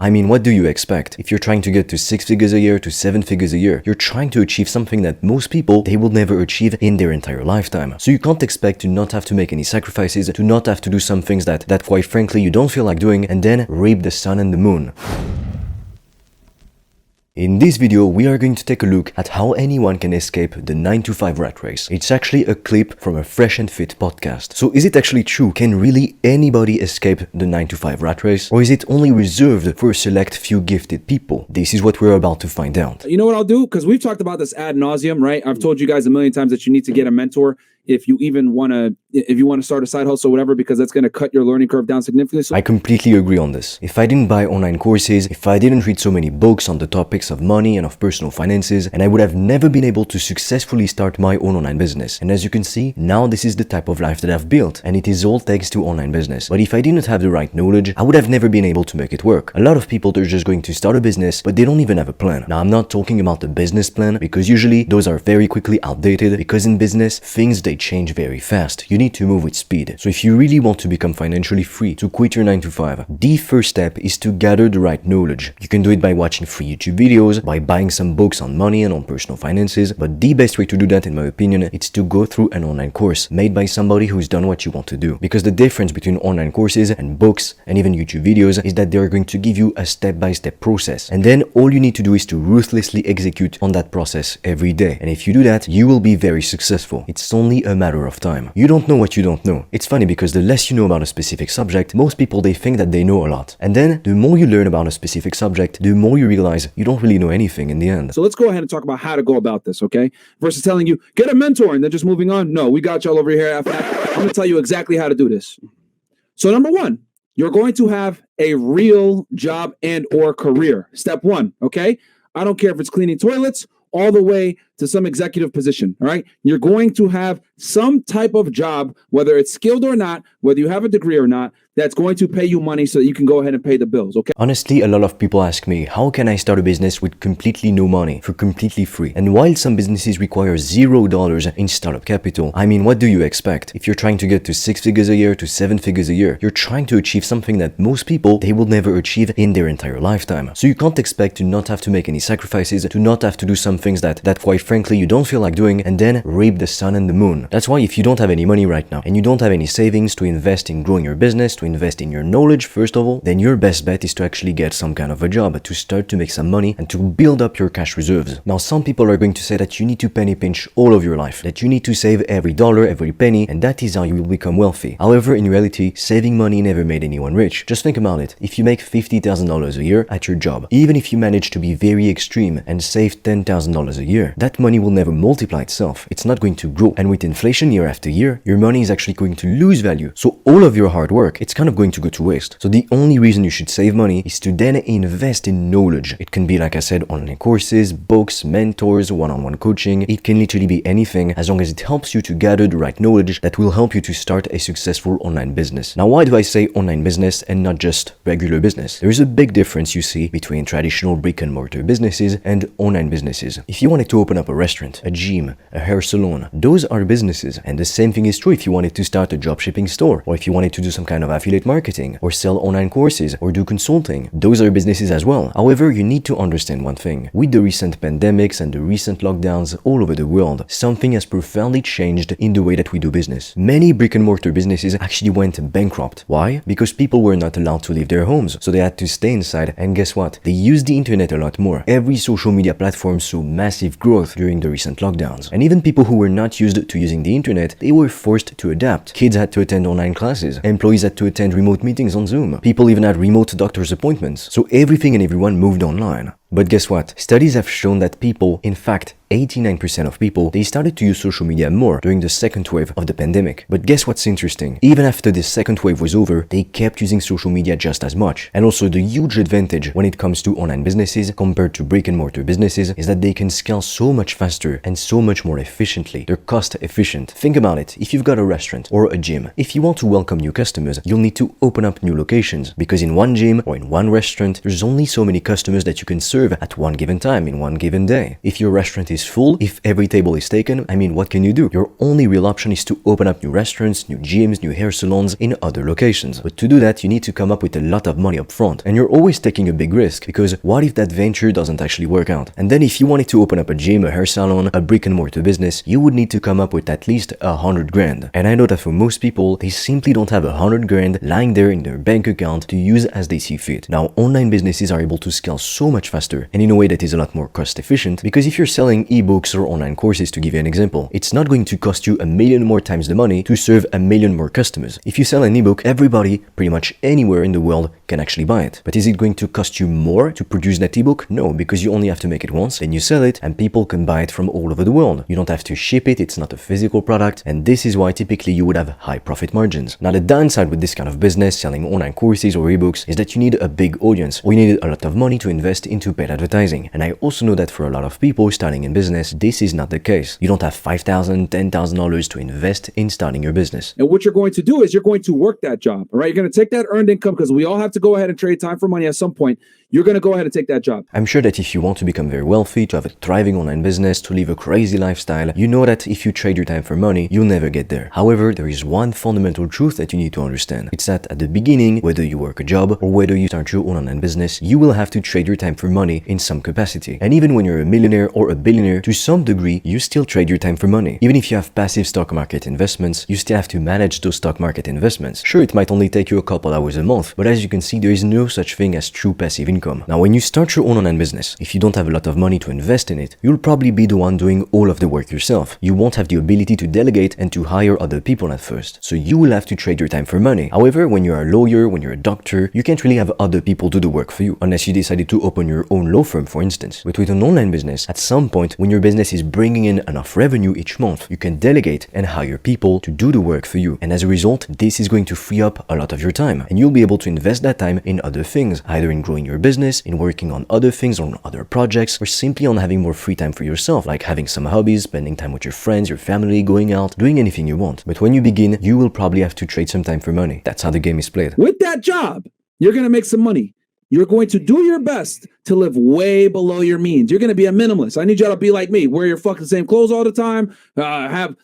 I mean, what do you expect? If you're trying to get to 6 figures a year to 7 figures a year, you're trying to achieve something that most people, they will never achieve in their entire lifetime. So you can't expect to not have to make any sacrifices, to not have to do some things that quite frankly you don't feel like doing, and then reap the sun and the moon. In this video, we are going to take a look at how anyone can escape the 9-to-5 rat race. It's actually a clip from a Fresh and Fit podcast. So is it actually true? Can really anybody escape the 9-to-5 rat race? Or is it only reserved for a select few gifted people? This is what we're about to find out. You know what I'll do? Because we've talked about this ad nauseum, right? I've told you guys a million times that you need to get a mentor if you want to start a side hustle or whatever, because that's going to cut your learning curve down significantly. So I completely agree on this. If I didn't buy online courses, if I didn't read so many books on the topics of money and of personal finances, and I would have never been able to successfully start my own online business. And as you can see, now this is the type of life that I've built, and it is all thanks to online business. But if I didn't have the right knowledge, I would have never been able to make it work. A lot of people, they're just going to start a business, but they don't even have a plan. Now, I'm not talking about the business plan, because usually those are very quickly outdated, because in business, things, they change very fast. You need to move with speed. So if you really want to become financially free, to quit your 9-to-5, the first step is to gather the right knowledge. You can do it by watching free YouTube videos, by buying some books on money and on personal finances, but the best way to do that, in my opinion, is to go through an online course made by somebody who's done what you want to do. Because the difference between online courses and books and even YouTube videos is that they're going to give you a step-by-step process. And then all you need to do is to ruthlessly execute on that process every day. And if you do that, you will be very successful. It's only a matter of time. You don't know what you don't know. It's funny because the less you know about a specific subject, most people, they think that they know a lot. And then the more you learn about a specific subject, the more you realize you don't really know anything in the end. So let's go ahead and talk about how to go about this, okay? Versus telling you, get a mentor and then just moving on. No, we got y'all over here. I'm going to tell you exactly how to do this. So number one, you're going to have a real job and or career. Step one, okay? I don't care if it's cleaning toilets all the way to some executive position, all right? You're going to have some type of job, whether it's skilled or not, whether you have a degree or not, that's going to pay you money so that you can go ahead and pay the bills, okay? Honestly, a lot of people ask me, how can I start a business with completely no money, for completely free? And while some businesses require $0 in startup capital, I mean, what do you expect? If you're trying to get to 6 figures a year to 7 figures a year, you're trying to achieve something that most people, they will never achieve in their entire lifetime. So you can't expect to not have to make any sacrifices, to not have to do some things that quite frankly you don't feel like doing, and then reap the sun and the moon. That's why if you don't have any money right now, and you don't have any savings to invest in growing your business, to invest in your knowledge first of all, then your best bet is to actually get some kind of a job, to start to make some money and to build up your cash reserves. Now, some people are going to say that you need to penny pinch all of your life, that you need to save every dollar, every penny, and that is how you will become wealthy. However, in reality, saving money never made anyone rich. Just think about it. If you make $50,000 a year at your job, even if you manage to be very extreme and save $10,000 a year, that money will never multiply itself. It's not going to grow. And with inflation year after year, your money is actually going to lose value. So all of your hard work, it's kind of going to go to waste. So the only reason you should save money is to then invest in knowledge. It can be, like I said, online courses, books, mentors, one-on-one coaching. It can literally be anything as long as it helps you to gather the right knowledge that will help you to start a successful online business. Now, why do I say online business and not just regular business? There is a big difference, you see, between traditional brick and mortar businesses and online businesses. If you wanted to open up a restaurant, a gym, a hair salon, those are businesses. And the same thing is true if you wanted to start a dropshipping store, or if you wanted to do some kind of affiliate marketing, or sell online courses, or do consulting. Those are businesses as well. However, you need to understand one thing. With the recent pandemics and the recent lockdowns all over the world, something has profoundly changed in the way that we do business. Many brick and mortar businesses actually went bankrupt. Why? Because people were not allowed to leave their homes, so they had to stay inside, and guess what? They used the internet a lot more. Every social media platform saw massive growth during the recent lockdowns. And even people who were not used to using the internet, they were forced to adapt. Kids had to attend online classes. Employees had to attend remote meetings on Zoom. People even had remote doctor's appointments. So everything and everyone moved online. But guess what? Studies have shown that people, in fact, 89% of people, they started to use social media more during the second wave of the pandemic. But guess what's interesting? Even after the second wave was over, they kept using social media just as much. And also the huge advantage when it comes to online businesses compared to brick and mortar businesses is that they can scale so much faster and so much more efficiently. They're cost efficient. Think about it. If you've got a restaurant or a gym, if you want to welcome new customers, you'll need to open up new locations because in one gym or in one restaurant, there's only so many customers that you can serve serve at one given time in one given day. If your restaurant is full, if every table is taken, I mean, what can you do? Your only real option is to open up new restaurants, new gyms, new hair salons in other locations. But to do that, you need to come up with a lot of money up front. And you're always taking a big risk, because what if that venture doesn't actually work out? And then if you wanted to open up a gym, a hair salon, a brick and mortar business, you would need to come up with at least 100 grand. And I know that for most people, they simply don't have 100 grand lying there in their bank account to use as they see fit. Now, online businesses are able to scale so much faster and in a way that is a lot more cost efficient, because if you're selling ebooks or online courses, to give you an example, it's not going to cost you 1,000,000 more times the money to serve 1,000,000 more customers. If you sell an ebook, everybody, pretty much anywhere in the world, can actually buy it. But is it going to cost you more to produce that ebook? No, because you only have to make it once, then you sell it, and people can buy it from all over the world. You don't have to ship it, it's not a physical product, and this is why typically you would have high profit margins. Now, the downside with this kind of business, selling online courses or ebooks, is that you need a big audience, or you need a lot of money to invest into paid advertising. And I also know that for a lot of people starting in business, this is not the case. You don't have $5,000, $10,000 to invest in starting your business. And what you're going to do is you're going to work that job, all right? You're going to take that earned income, because we all have to go ahead and trade time for money at some point. You're going to go ahead and take that job. I'm sure that if you want to become very wealthy, to have a thriving online business, to live a crazy lifestyle, you know that if you trade your time for money, you'll never get there. However, there is one fundamental truth that you need to understand. It's that at the beginning, whether you work a job or whether you start your own online business, you will have to trade your time for money in some capacity. And even when you're a millionaire or a billionaire, to some degree, you still trade your time for money. Even if you have passive stock market investments, you still have to manage those stock market investments. Sure, it might only take you a couple hours a month, but as you can see, there is no such thing as true passive income. Now, when you start your own online business, if you don't have a lot of money to invest in it, you'll probably be the one doing all of the work yourself. You won't have the ability to delegate and to hire other people at first. So you will have to trade your time for money. However, when you're a lawyer, when you're a doctor, you can't really have other people do the work for you, unless you decided to open your own law firm, for instance. But with an online business, at some point, when your business is bringing in enough revenue each month, you can delegate and hire people to do the work for you. And as a result, this is going to free up a lot of your time. And you'll be able to invest that time in other things, either in growing your business, in working on other things, on other projects, or simply on having more free time for yourself, like having some hobbies, spending time with your friends, your family, going out, doing anything you want. But when you begin, you will probably have to trade some time for money. That's how the game is played. With that job, you're going to make some money. You're going to do your best to live way below your means. You're going to be a minimalist. I need y'all to be like me, wear your fucking same clothes all the time, have,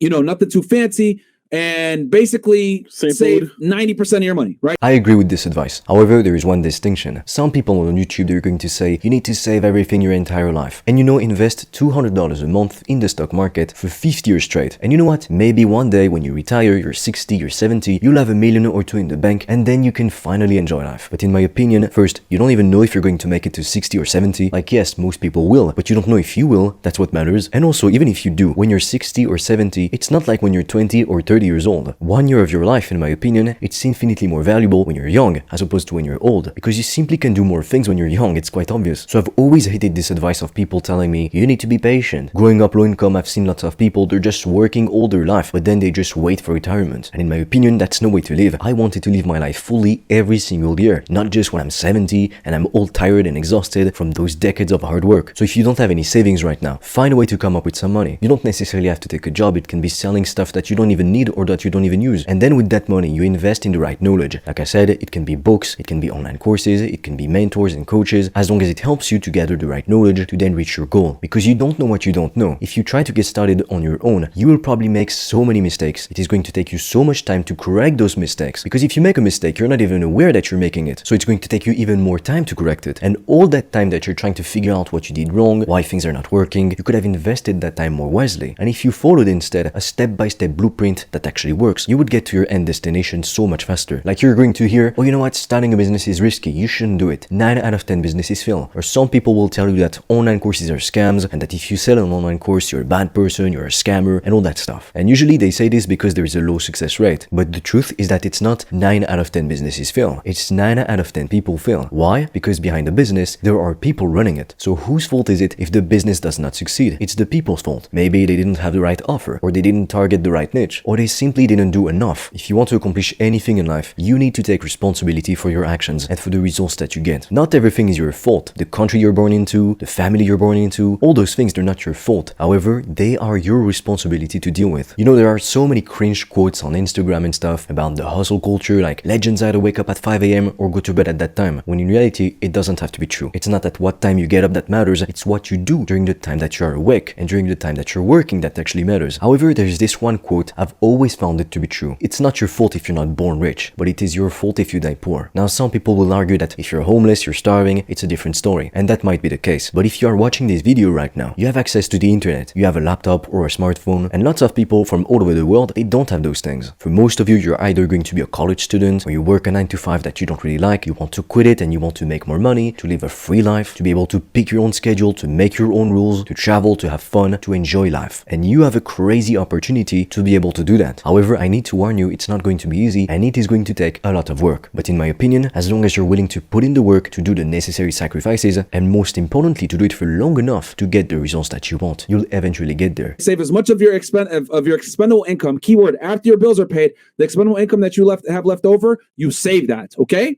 nothing too fancy, and basically save 90% of your money, right? I agree with this advice. However, there is one distinction. Some people on YouTube, they're going to say, you need to save everything your entire life. And invest $200 a month in the stock market for 50 years straight. And you know what? Maybe one day when you retire, you're 60, you're 70, you'll have $1 million or $2 million in the bank, and then you can finally enjoy life. But in my opinion, first, you don't even know if you're going to make it to 60 or 70. Like, yes, most people will, but you don't know if you will. That's what matters. And also, even if you do, when you're 60 or 70, it's not like when you're 20 or 30 years old. 1 year of your life, in my opinion, it's infinitely more valuable when you're young as opposed to when you're old, because you simply can do more things when you're young. It's quite obvious. So I've always hated this advice of people telling me, you need to be patient. Growing up low income, I've seen lots of people, they're just working all their life, but then they just wait for retirement. And in my opinion, that's no way to live. I wanted to live my life fully every single year, not just when I'm 70 and I'm all tired and exhausted from those decades of hard work. So if you don't have any savings right now, find a way to come up with some money. You don't necessarily have to take a job. It can be selling stuff that you don't even need or that you don't even use. And then with that money, you invest in the right knowledge. Like I said, it can be books, it can be online courses, it can be mentors and coaches, as long as it helps you to gather the right knowledge to then reach your goal. Because you don't know what you don't know. If you try to get started on your own, you will probably make so many mistakes. It is going to take you so much time to correct those mistakes. Because if you make a mistake, you're not even aware that you're making it. So it's going to take you even more time to correct it. And all that time that you're trying to figure out what you did wrong, why things are not working, you could have invested that time more wisely. And if you followed instead a step-by-step blueprint that actually works, you would get to your end destination so much faster. Like you're going to hear, oh, you know what, starting a business is risky, you shouldn't do it. 9 out of 10 businesses fail. Or some people will tell you that online courses are scams and that if you sell an online course, you're a bad person, you're a scammer, and all that stuff. And usually they say this because there is a low success rate. But the truth is that it's not 9 out of 10 businesses fail. It's 9 out of 10 people fail. Why? Because behind the business, there are people running it. So whose fault is it if the business does not succeed? It's the people's fault. Maybe they didn't have the right offer, or they didn't target the right niche, or they simply didn't do enough. If you want to accomplish anything in life, you need to take responsibility for your actions and for the results that you get. Not everything is your fault. The country you're born into, the family you're born into, all those things, they're not your fault. However, they are your responsibility to deal with. You know, there are so many cringe quotes on Instagram and stuff about the hustle culture, like legends either wake up at 5 a.m. or go to bed at that time, when in reality, it doesn't have to be true. It's not at what time you get up that matters, it's what you do during the time that you're awake and during the time that you're working that actually matters. However, there's this one quote, I've always found it to be true. It's not your fault if you're not born rich, but it is your fault if you die poor. Now, some people will argue that if you're homeless, you're starving, it's a different story, and that might be the case. But if you are watching this video right now, you have access to the internet, you have a laptop or a smartphone, and lots of people from all over the world, they don't have those things. For most of you, you're either going to be a college student, or you work a 9 to 5 that you don't really like, you want to quit it and you want to make more money, to live a free life, to be able to pick your own schedule, to make your own rules, to travel, to have fun, to enjoy life. And you have a crazy opportunity to be able to do that. However, I need to warn you, it's not going to be easy and it is going to take a lot of work. But in my opinion, as long as you're willing to put in the work, to do the necessary sacrifices, and most importantly, to do it for long enough to get the results that you want, you'll eventually get there. Save as much of your expendable income, keyword, after your bills are paid, the expendable income that you have left over, you save that, okay?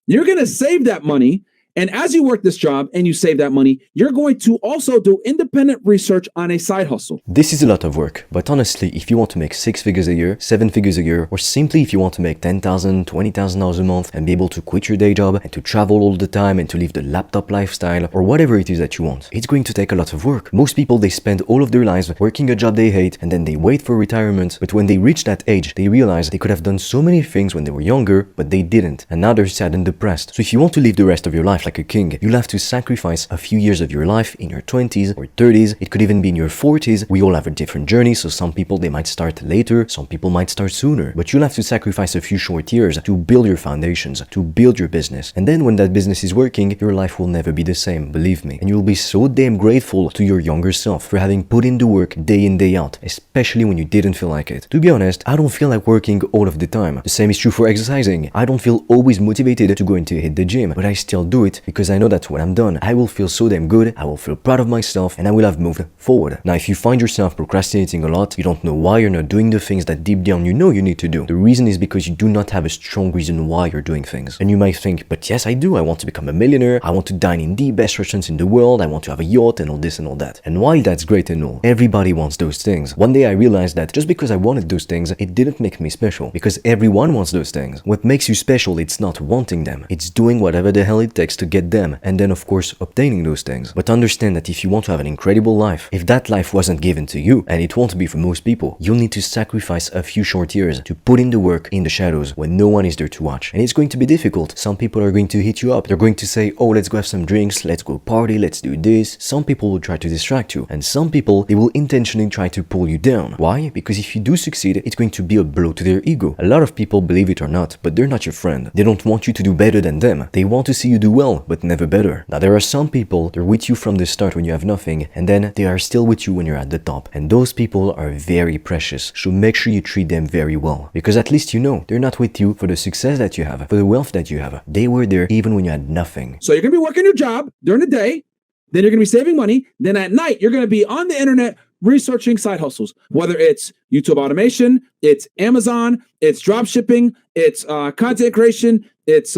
You're going to save that money. And as you work this job and you save that money, you're going to also do independent research on a side hustle. This is a lot of work, but honestly, if you want to make 6 figures a year, 7 figures a year, or simply if you want to make $10,000, $20,000 a month and be able to quit your day job and to travel all the time and to live the laptop lifestyle or whatever it is that you want, it's going to take a lot of work. Most people, they spend all of their lives working a job they hate and then they wait for retirement, but when they reach that age, they realize they could have done so many things when they were younger, but they didn't, and now they're sad and depressed. So if you want to live the rest of your life like a king, you'll have to sacrifice a few years of your life in your 20s or 30s. It could even be in your 40s. We all have a different journey, so some people, they might start later, some people might start sooner. But you'll have to sacrifice a few short years to build your foundations, to build your business. And then when that business is working, your life will never be the same, believe me. And you'll be so damn grateful to your younger self for having put in the work day in, day out, especially when you didn't feel like it. To be honest, I don't feel like working all of the time. The same is true for exercising. I don't feel always motivated to go and to hit the gym, but I still do it because I know that when I'm done, I will feel so damn good, I will feel proud of myself, and I will have moved forward. Now, if you find yourself procrastinating a lot, you don't know why you're not doing the things that deep down you know you need to do. The reason is because you do not have a strong reason why you're doing things. And you might think, but yes, I do. I want to become a millionaire. I want to dine in the best restaurants in the world. I want to have a yacht and all this and all that. And while that's great and all, everybody wants those things. One day I realized that just because I wanted those things, it didn't make me special, because everyone wants those things. What makes you special, it's not wanting them. It's doing whatever the hell it takes to get them. And then of course obtaining those things. But understand that if you want to have an incredible life, if that life wasn't given to you, and it won't be for most people, you'll need to sacrifice a few short years to put in the work in the shadows when no one is there to watch. And it's going to be difficult. Some people are going to hit you up. They're going to say, oh, let's go have some drinks, let's go party, let's do this. Some people will try to distract you, and some people, they will intentionally try to pull you down. Why? Because if you do succeed, it's going to be a blow to their ego. A lot of people, believe it or not, but they're not your friend. They don't want you to do better than them. They want to see you do well, but never better. Now, there are some people, they're with you from the start when you have nothing, and then they are still with you when you're at the top. And those people are very precious, so make sure you treat them very well. Because at least you know, they're not with you for the success that you have, for the wealth that you have. They were there even when you had nothing. So you're going to be working your job during the day, then you're going to be saving money, then at night, you're going to be on the internet researching side hustles, whether it's YouTube automation, it's Amazon, it's drop shipping, it's content creation, it's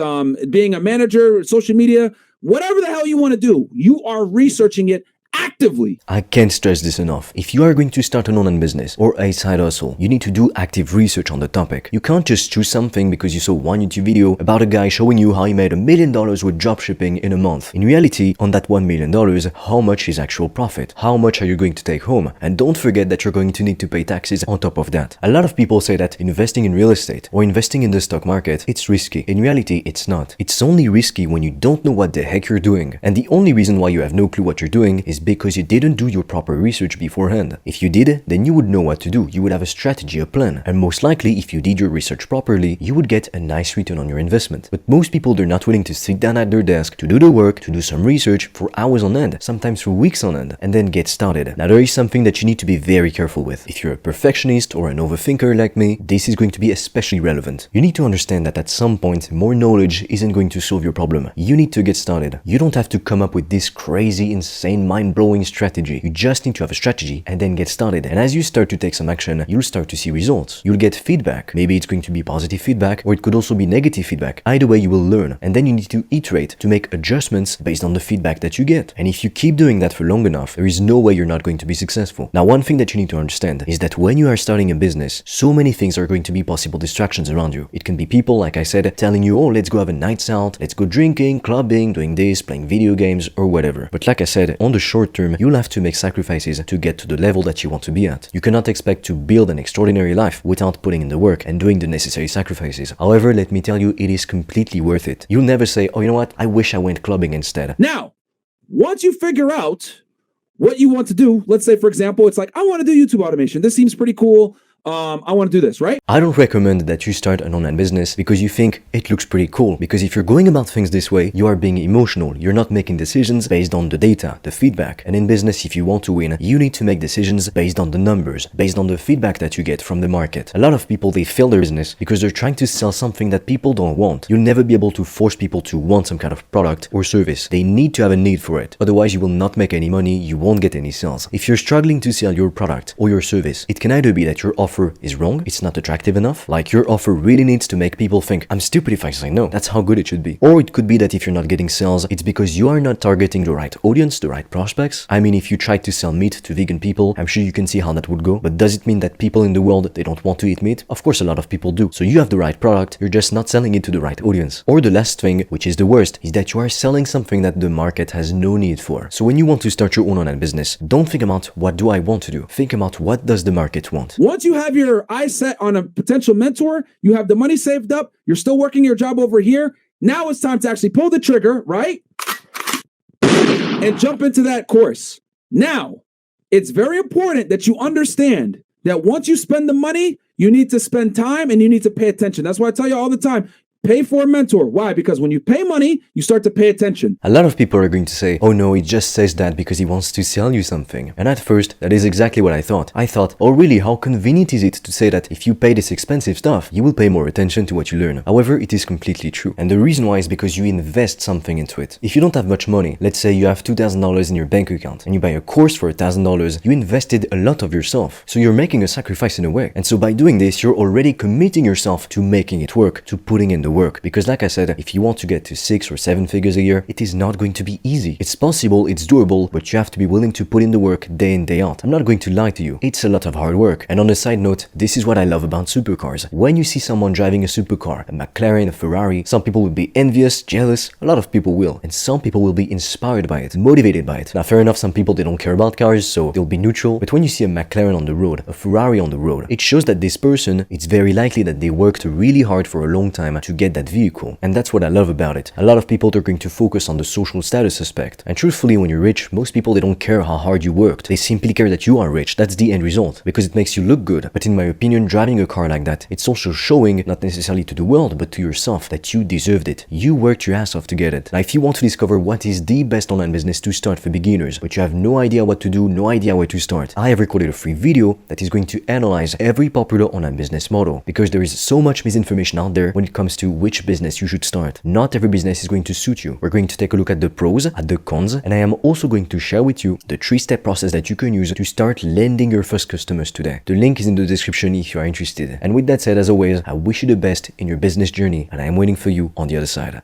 being a manager, social media, whatever the hell you want to do, you are researching it actively. I can't stress this enough. If you are going to start an online business or a side hustle, you need to do active research on the topic. You can't just choose something because you saw one YouTube video about a guy showing you how he made $1 million with dropshipping in a month. In reality, on that $1 million, how much is actual profit? How much are you going to take home? And don't forget that you're going to need to pay taxes on top of that. A lot of people say that investing in real estate or investing in the stock market, it's risky. In reality, it's not. It's only risky when you don't know what the heck you're doing. And the only reason why you have no clue what you're doing is because you didn't do your proper research beforehand. If you did, then you would know what to do. You would have a strategy, a plan. And most likely, if you did your research properly, you would get a nice return on your investment. But most people, they're not willing to sit down at their desk, to do the work, to do some research for hours on end, sometimes for weeks on end, and then get started. Now, there is something that you need to be very careful with. If you're a perfectionist or an overthinker like me, this is going to be especially relevant. You need to understand that at some point, more knowledge isn't going to solve your problem. You need to get started. You don't have to come up with this crazy, insane, mind-blowing following strategy. You just need to have a strategy and then get started. And as you start to take some action, you'll start to see results. You'll get feedback. Maybe it's going to be positive feedback, or it could also be negative feedback. Either way, you will learn. And then you need to iterate to make adjustments based on the feedback that you get. And if you keep doing that for long enough, there is no way you're not going to be successful. Now, one thing that you need to understand is that when you are starting a business, so many things are going to be possible distractions around you. It can be people, like I said, telling you, oh, let's go have a night out, let's go drinking, clubbing, doing this, playing video games, or whatever. But like I said, on the short term, you'll have to make sacrifices to get to the level that you want to be at. You cannot expect to build an extraordinary life without putting in the work and doing the necessary sacrifices. However, let me tell you, it is completely worth it. You'll never say, oh, you know what, I wish I went clubbing instead. Now, once you figure out what you want to do, let's say, for example, it's like, I want to do YouTube automation. This seems pretty cool. I want to do this, right? I don't recommend that you start an online business because you think it looks pretty cool. Because if you're going about things this way, you are being emotional. You're not making decisions based on the data, the feedback. And in business, if you want to win, you need to make decisions based on the numbers, based on the feedback that you get from the market. A lot of people, they fail their business because they're trying to sell something that people don't want. You'll never be able to force people to want some kind of product or service. They need to have a need for it. Otherwise, you will not make any money, you won't get any sales. If you're struggling to sell your product or your service, it can either be that your offer is wrong, it's not attractive enough, like your offer really needs to make people think, I'm stupid if I say no, that's how good it should be. Or it could be that if you're not getting sales, it's because you are not targeting the right audience, the right prospects. I mean, if you try to sell meat to vegan people, I'm sure you can see how that would go. But does it mean that people in the world, they don't want to eat meat? Of course, a lot of people do. So you have the right product, you're just not selling it to the right audience. Or the last thing, which is the worst, is that you are selling something that the market has no need for. So when you want to start your own online business, don't think about what do I want to do. Think about what does the market want. Once you have your eyes set on a potential mentor, you have the money saved up, you're still working your job over here. Now it's time to actually pull the trigger, right? And jump into that course. Now, it's very important that you understand that once you spend the money, you need to spend time and you need to pay attention. That's why I tell you all the time, pay for a mentor. Why? Because when you pay money, you start to pay attention. A lot of people are going to say, oh no, he just says that because he wants to sell you something. And at first, that is exactly what I thought. I thought, oh really, how convenient is it to say that if you pay this expensive stuff, you will pay more attention to what you learn. However, it is completely true. And the reason why is because you invest something into it. If you don't have much money, let's say you have $2,000 in your bank account and you buy a course for $1,000, you invested a lot of yourself. So you're making a sacrifice in a way. And so by doing this, you're already committing yourself to making it work, to putting in the work. Because like I said, if you want to get to 6 or 7 figures a year, it is not going to be easy. It's possible, it's doable, but you have to be willing to put in the work day in, day out. I'm not going to lie to you. It's a lot of hard work. And on a side note, this is what I love about supercars. When you see someone driving a supercar, a McLaren, a Ferrari, some people will be envious, jealous, a lot of people will. And some people will be inspired by it, motivated by it. Now fair enough, some people, they don't care about cars, so they'll be neutral. But when you see a McLaren on the road, a Ferrari on the road, it shows that this person, it's very likely that they worked really hard for a long time to get that vehicle. And that's what I love about it. A lot of people, they're going to focus on the social status aspect. And truthfully, when you're rich, most people, they don't care how hard you worked. They simply care that you are rich. That's the end result, because it makes you look good. But in my opinion, driving a car like that, it's also showing, not necessarily to the world, but to yourself, that you deserved it. You worked your ass off to get it. Now, if you want to discover what is the best online business to start for beginners, but you have no idea what to do, no idea where to start, I have recorded a free video that is going to analyze every popular online business model, because there is so much misinformation out there when it comes to which business you should start. Not every business is going to suit you. We're going to take a look at the pros, at the cons, and I am also going to share with you the 3-step process that you can use to start landing your first customers today. The link is in the description if you are interested. And with that said, as always, I wish you the best in your business journey, and I am waiting for you on the other side.